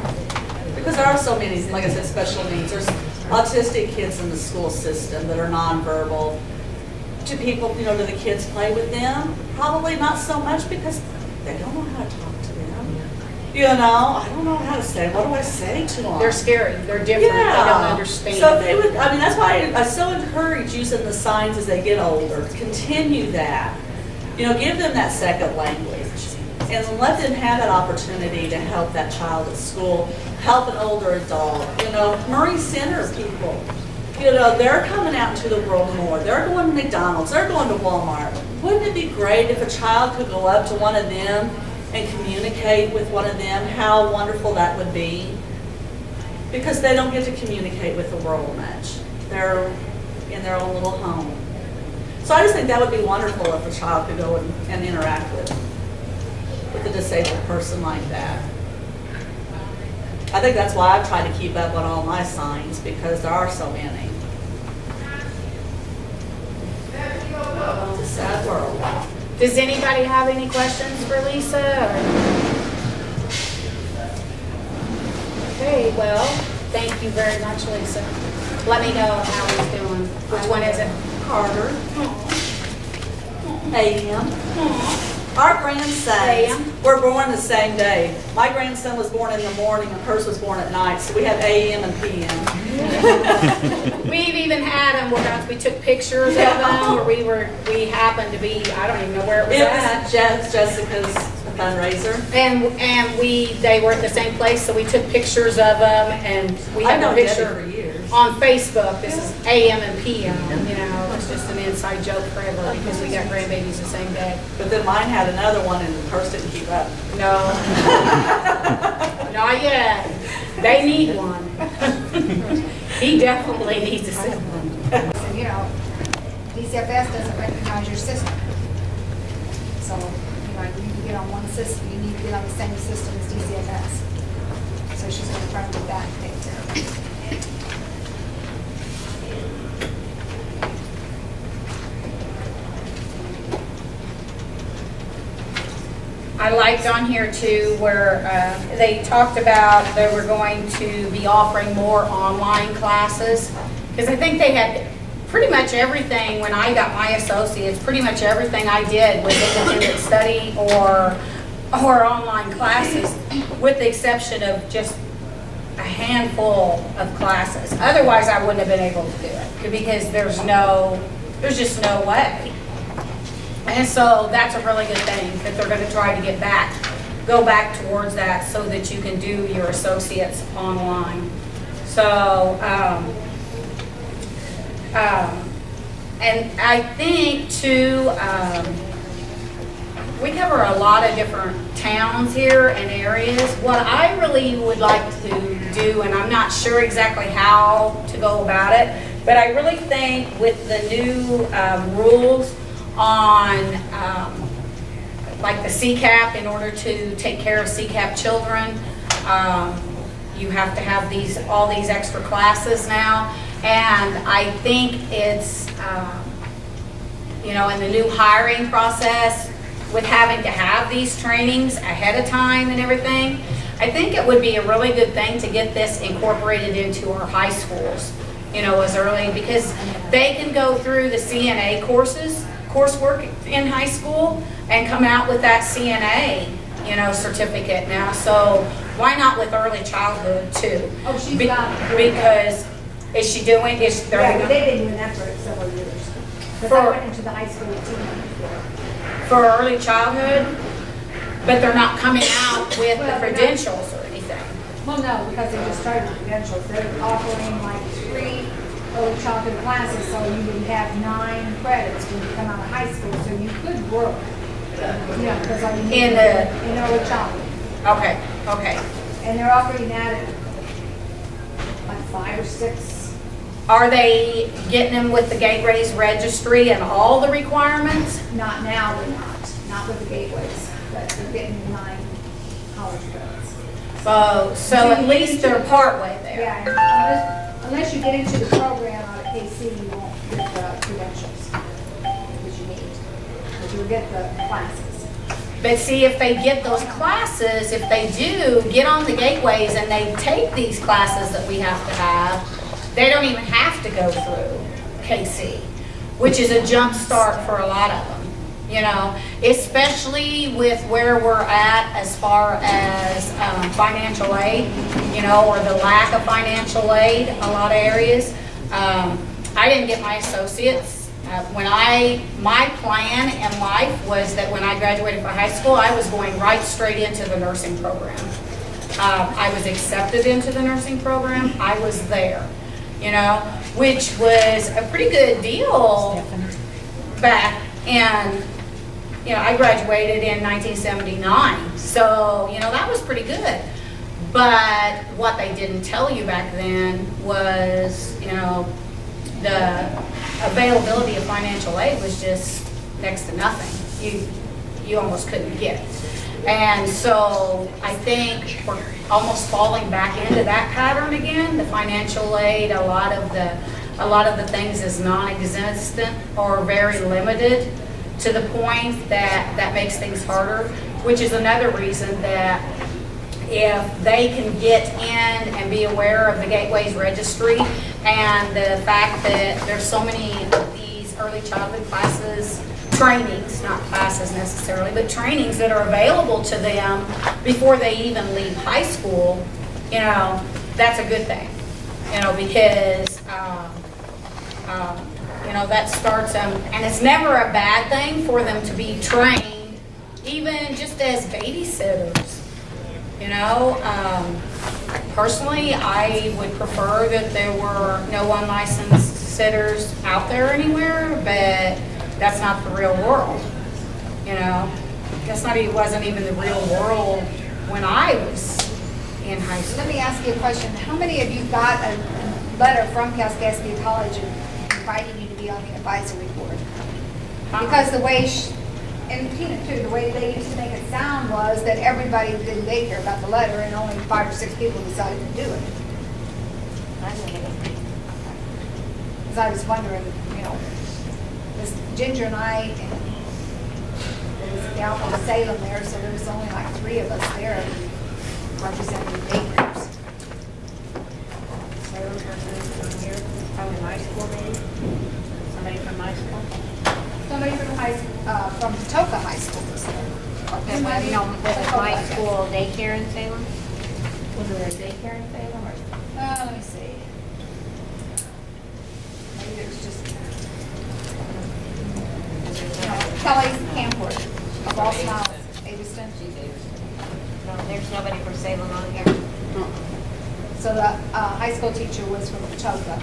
Because there are so many, like I said, special needs. There's autistic kids in the school system that are nonverbal. Do people, do the kids play with them? Probably not so much because they don't know how to talk to them. I don't know how to say, what do I say to them? They're scary, they're different, they don't understand. So they would, that's why I so encourage using the signs as they get older. Continue that. Give them that second language and let them have that opportunity to help that child at school, help an older adult. Murray Center people, they're coming out into the world more. They're going to McDonald's, they're going to Walmart. Wouldn't it be great if a child could go up to one of them and communicate with one of them? How wonderful that would be. Because they don't get to communicate with the world much. They're in their own little home. So I just think that would be wonderful if a child could go and interact with a disabled person like that. I think that's why I've tried to keep up on all my signs, because there are so many. It's a sad world. Does anybody have any questions for Lisa? Okay, well, thank you very much, Lisa. Let me know how he's doing. Which one is it? Carter. A.M. Our grandsons were born the same day. My grandson was born in the morning and hers was born at night, so we have A.M. and P.M. We've even had them, we took pictures of them where we happened to be, I don't even know where it was at. It was Jessica's fundraiser. And they were at the same place, so we took pictures of them, and we have a picture for years. on Facebook. This is AM and PM, it's just an inside joke forever because we got grandbabies the same day. But then mine had another one and hers didn't keep up. No. Not yet. They need one. He definitely needs a sibling. So, DCFS doesn't recognize your system. So, you need to get on one system, you need to get on the same system as DCFS. So she's gonna try to get that taken care of. I liked on here too where they talked about they were going to be offering more online classes, because I think they had pretty much everything when I got my associates, pretty much everything I did was independent study or online classes, with the exception of just a handful of classes. Otherwise, I wouldn't have been able to do it because there's just no way. And so that's a really good thing that they're going to try to go back towards that so that you can do your associates online. So, and I think too, we cover a lot of different towns here and areas. What I really would like to do, and I'm not sure exactly how to go about it, but I really think with the new rules on like the CCAP, in order to take care of CCAP children, you have to have all these extra classes now. And I think it's, in the new hiring process, with having to have these trainings ahead of time and everything, I think it would be a really good thing to get this incorporated into our high schools, as early, because they can go through the CNA coursework in high school and come out with that CNA, certificate now. So why not with early childhood too? Oh, she's got it. Because is she doing? Yeah, but they've been doing that for several years. Because I went into the high school team. For early childhood, but they're not coming out with the credentials or anything. Well, no, because they just started with credentials. They're offering like 3 early childhood classes, so you would have 9 credits when you come out of high school, so you could work. Because all you need In early childhood. Okay. And they're offering that at like 5 or 6 Are they getting them with the Gateways Registry and all the requirements? Not now, we're not with the gateways, but they're getting 9 college credits. So at least they're partway there. Yeah, unless you get into the program out at KC, you won't get the credentials that you need, but you'll get the classes. But see, if they get those classes, if they do get on the gateways and they take these classes that we have to have, they don't even have to go through KC, which is a jump start for a lot of them. You know, especially with where we're at as far as financial aid, you know, or the lack of financial aid in a lot of areas. I didn't get my associates. My plan in life was that when I graduated from high school, I was going right straight into the nursing program. I was accepted into the nursing program. I was there, you know, which was a pretty good deal back in, you know, I graduated in 1979. So, you know, that was pretty good. But what they didn't tell you back then was, you know, the availability of financial aid was just next to nothing. You almost couldn't get it. And so I think we're almost falling back into that pattern again. The financial aid, a lot of the things is non-existent or very limited to the point that makes things harder, which is another reason that if they can get in and be aware of the Gateways Registry and the fact that there's so many of these early childhood classes, trainings, not classes necessarily, but trainings that are available to them before they even leave high school, you know, that's a good thing, you know, because, you know, that starts them, and it's never a bad thing for them to be trained, even just as babysitters. You know, personally, I would prefer that there were no unlicensed sitters out there anywhere, but that's not the real world. You know, it wasn't even the real world when I was in high school. Let me ask you a question. How many of you got a letter from Kaskaskia College inviting you to be on the advisory board? Because the way, and Tina too, the way they used to make it sound was that everybody didn't care about the letter and only 5 or 6 people decided to do it. Because I was wondering, you know, this Ginger and I, and there was a gal from Salem there, so there was only like 3 of us there representing neighbors. Sarah's from here, probably my school maybe, somebody from my school. Somebody from from Patoka High School was there. Okay, well, you know, was it my school daycare in Salem? Was there a daycare in Salem or? Let me see. Maybe it was just, Kelly's Campwood, of all smiles, Aviston. No, there's nobody from Salem on here. So the high school teacher was from Patoka.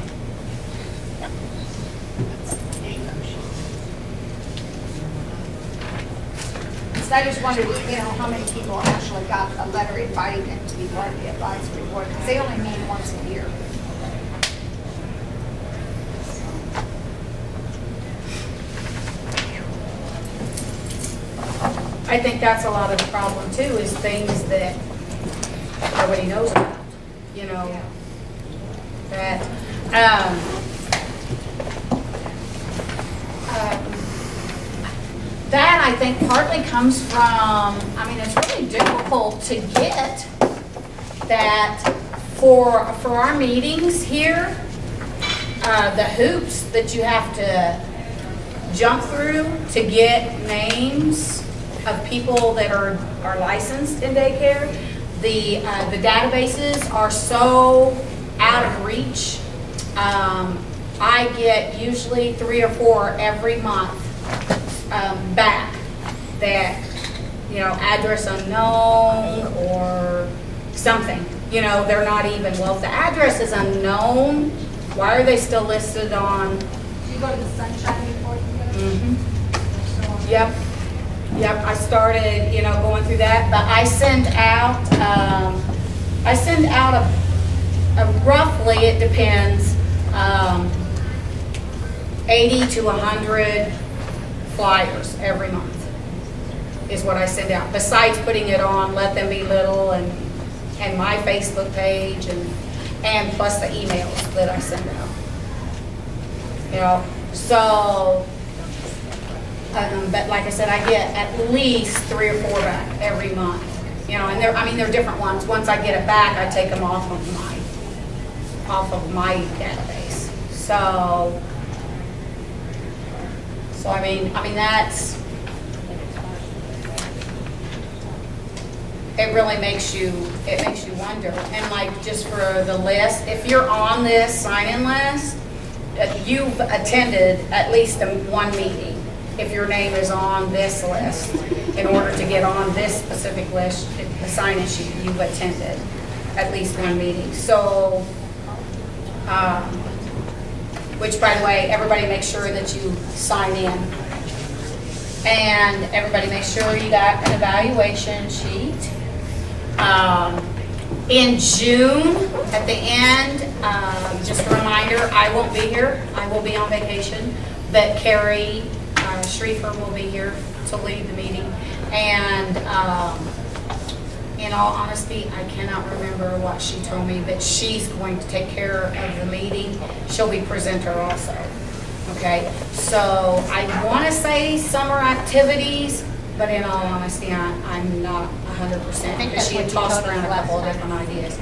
So I just wondered, you know, how many people actually got a letter inviting them to be part of the advisory board, because they only meet once a year. I think that's a lot of the problem too, is things that nobody knows about, you know, that, that I think partly comes from, I mean, it's really difficult to get that for our meetings here, the hoops that you have to jump through to get names of people that are licensed in daycare. The databases are so out of reach. I get usually 3 or 4 every month back that, you know, address unknown or something. You know, they're not even, well, if the address is unknown, why are they still listed on? Do you go to the Sunshine Report? Mm-hmm. Yep, I started, you know, going through that, but I send out a roughly, it depends, 80 to 100 flyers every month is what I send out, besides putting it on Let Them Be Little and my Facebook page and plus the emails that I send out. You know, so, but like I said, I get at least 3 or 4 back every month. You know, and they're different ones. Once I get it back, I take them off of my database. So I mean that's, it really makes you wonder. And like, just for the list, if you're on this sign-in list, you've attended at least one meeting. If your name is on this list, in order to get on this specific list, the sign-in sheet, you've attended at least one meeting. So, which, by the way, everybody make sure that you sign in. And everybody make sure you got an evaluation sheet. In June, at the end, just a reminder, I won't be here. I will be on vacation, but Carrie Schrieffer will be here to lead the meeting. And in all honesty, I cannot remember what she told me, but she's going to take care of the meeting. She'll be presenter also. Okay, so I want to say summer activities, but in all honesty, I'm not 100%, because she had tossed around a couple of different ideas.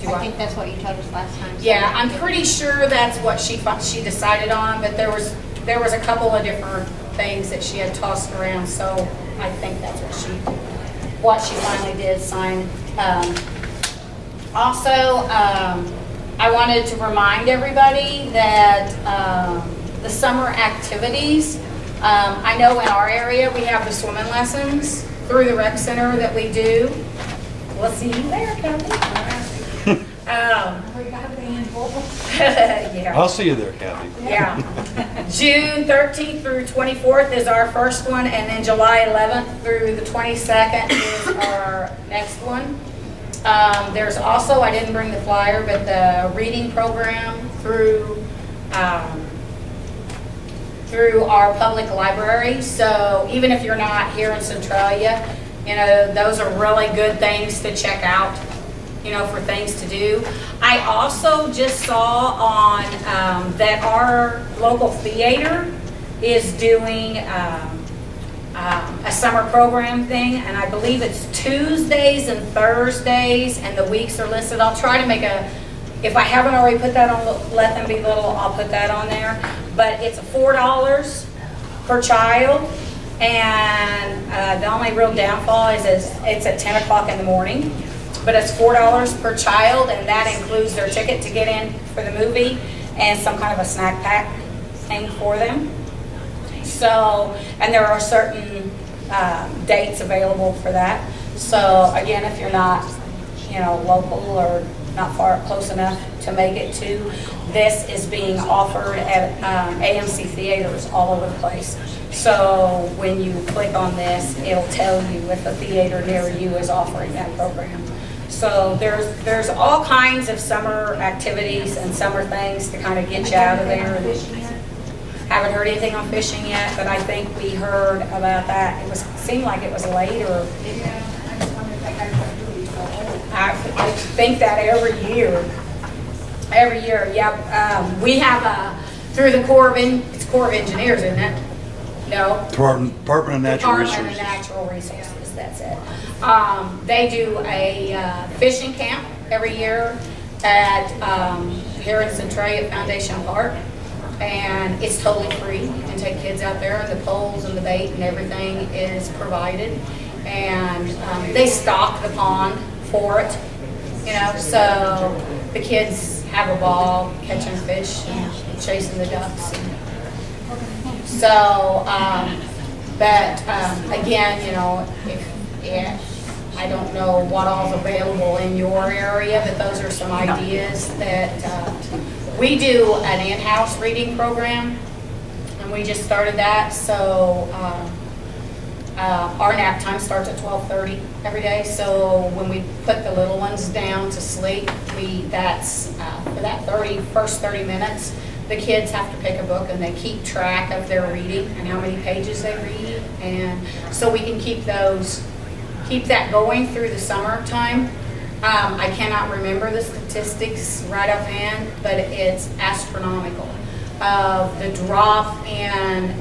I think that's what you told us last time. Yeah, I'm pretty sure that's what she decided on, but there was a couple of different things that she had tossed around, so I think that's what she finally did sign. Also, I wanted to remind everybody that the summer activities, I know in our area we have the swimming lessons through the rec center that we do. We'll see you there, Kathy. Yeah. I'll see you there, Kathy. Yeah. June 13th through 24th is our first one, and then July 11th through the 22nd is our next one. There's also, I didn't bring the flyer, but the reading program through our public library. So even if you're not here in Centralia, you know, those are really good things to check out, you know, for things to do. I also just saw on that our local theater is doing a summer program thing, and I believe it's Tuesdays and Thursdays, and the weeks are listed. I'll try to make if I haven't already put that on Let Them Be Little, I'll put that on there. But it's $4 per child, and the only real downfall is it's at 10 o'clock in the morning. But it's $4 per child, and that includes their ticket to get in for the movie and some kind of a snack pack thing for them. So, and there are certain dates available for that. So again, if you're not, you know, local or not close enough to make it to, this is being offered at AMC theaters all over the place. So when you click on this, it'll tell you if a theater near you is offering that program. So there's all kinds of summer activities and summer things to kind of get you out of there. Haven't heard anything on fishing yet, but I think we heard about that. Seemed like it was later. I think that every year. Yep. We have through the Corps of Engineers, isn't it? No. Department of Natural Resources. Department of Natural Resources, that's it. They do a fishing camp every year at here in Centralia Foundation Park, and it's totally free. You can take kids out there, and the poles and the bait and everything is provided, and they stock the pond for it, you know, so the kids have a ball catching fish and chasing the ducks. So, but again, you know, if I don't know what all's available in your area, but those are some ideas that we do an in-house reading program, and we just started that. So Our nap time starts at 12:30 every day, so when we put the little ones down to sleep, that's for that first 30 minutes, the kids have to pick a book and they keep track of their reading and how many pages they read, and so we can keep that going through the summertime. I cannot remember the statistics right offhand, but it's astronomical. The drop in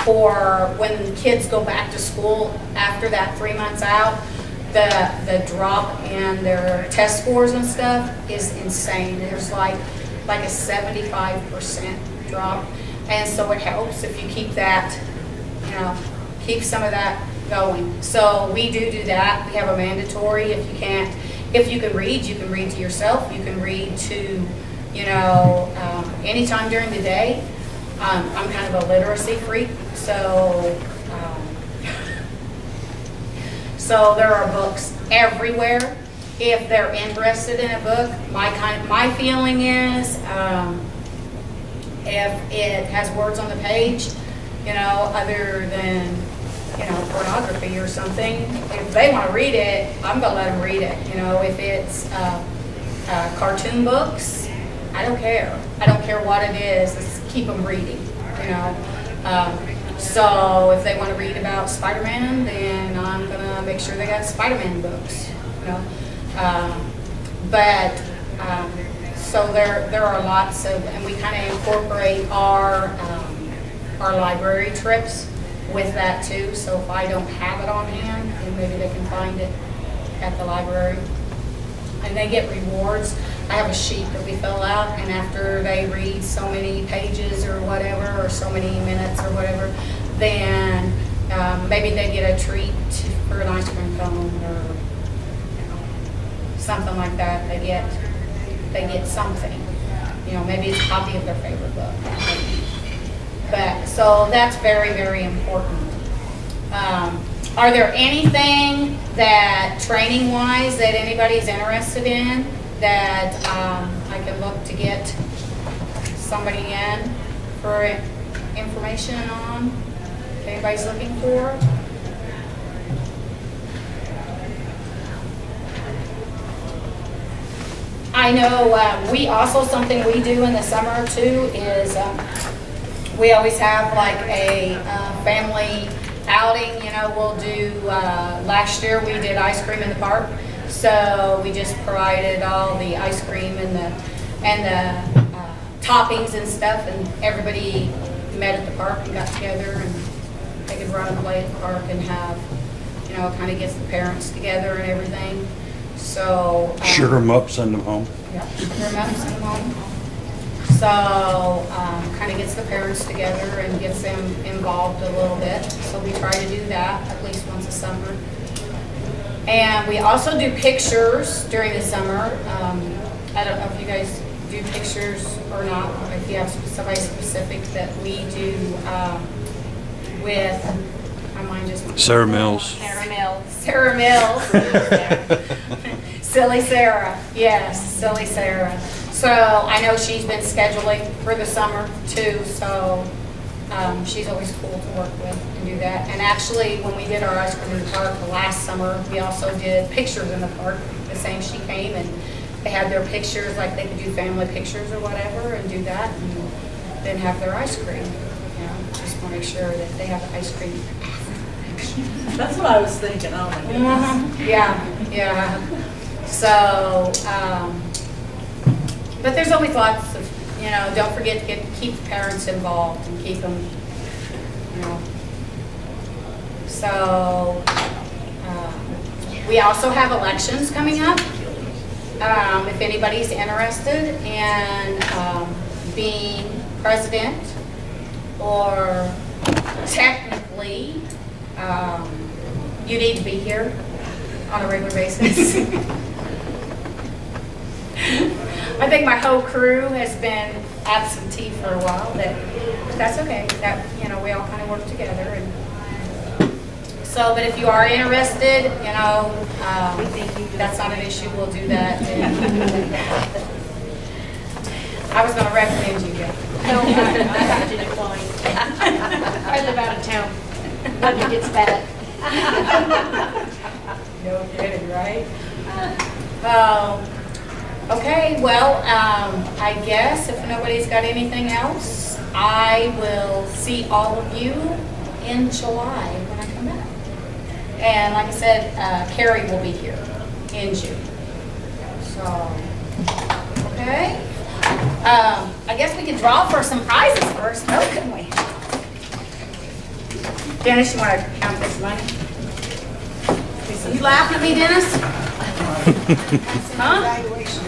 for when kids go back to school after that 3 months out, the drop in their test scores and stuff is insane. There's like a 75% drop, and so it helps if you keep that, keep some of that going. So we do that. We have a mandatory. If you can read, you can read to yourself. You can read to, anytime during the day. I'm kind of a literacy freak, so there are books everywhere. If they're interested in a book, my feeling is if it has words on the page, other than pornography or something, if they want to read it, I'm gonna let them read it. If it's cartoon books, I don't care. I don't care what it is. Let's keep them reading. So if they want to read about Spider-Man, then I'm gonna make sure they got Spider-Man books. So there are lots of, and we kind of incorporate our library trips with that too. So if I don't have it on hand, then maybe they can find it at the library. And they get rewards. I have a sheet that we fill out, and after they read so many pages or whatever, or so many minutes or whatever, then maybe they get a treat for an ice cream cone or something like that. They get something. Maybe it's a copy of their favorite book. But so that's very, very important. Are there anything that training-wise that anybody's interested in that I can look to get somebody in for information on? Anybody's looking for? I know we also, something we do in the summer too is we always have like a family outing. We'll do, last year we did ice cream in the park. So we just provided all the ice cream and the toppings and stuff, and everybody met at the park and got together, and they could run and play at the park and have, it kind of gets the parents together and everything. So Sugar them up, send them home. yeah, sugar them up, send them home. So kind of gets the parents together and gets them involved a little bit. So we try to do that at least once a summer. And we also do pictures during the summer. I don't know if you guys do pictures or not, if you have somebody specific that we do with, my mind just went. Sarah Mills. Sarah Mills. Silly Sarah, yes, Silly Sarah. So I know she's been scheduling for the summer too, so she's always cool to work with and do that. And actually, when we did our ice cream in the park last summer, we also did pictures in the park. The same, she came and they had their pictures, like they could do family pictures or whatever and do that, and then have their ice cream. Just to make sure that they have the ice cream. That's what I was thinking, oh my goodness. Yeah. So, but there's always lots of, don't forget to keep the parents involved and keep them, So, we also have elections coming up. If anybody's interested in being president, or technically, you need to be here on a regular basis. I think my whole crew has been absentee for a while, but that's okay. That, we all kind of work together. And so, but if you are interested, that's not an issue. We'll do that. I was going to recommend you, Jeff. No, I have to decline. I live out of town. Nobody gets fat. No kidding, right? Okay, well, I guess if nobody's got anything else, I will see all of you in July when I come back. And like I said, Carrie will be here in June. So, okay. I guess we can draw for some prizes first, though, couldn't we? Dennis, you want to count this money? You laughing at me, Dennis? Huh? Evaluation.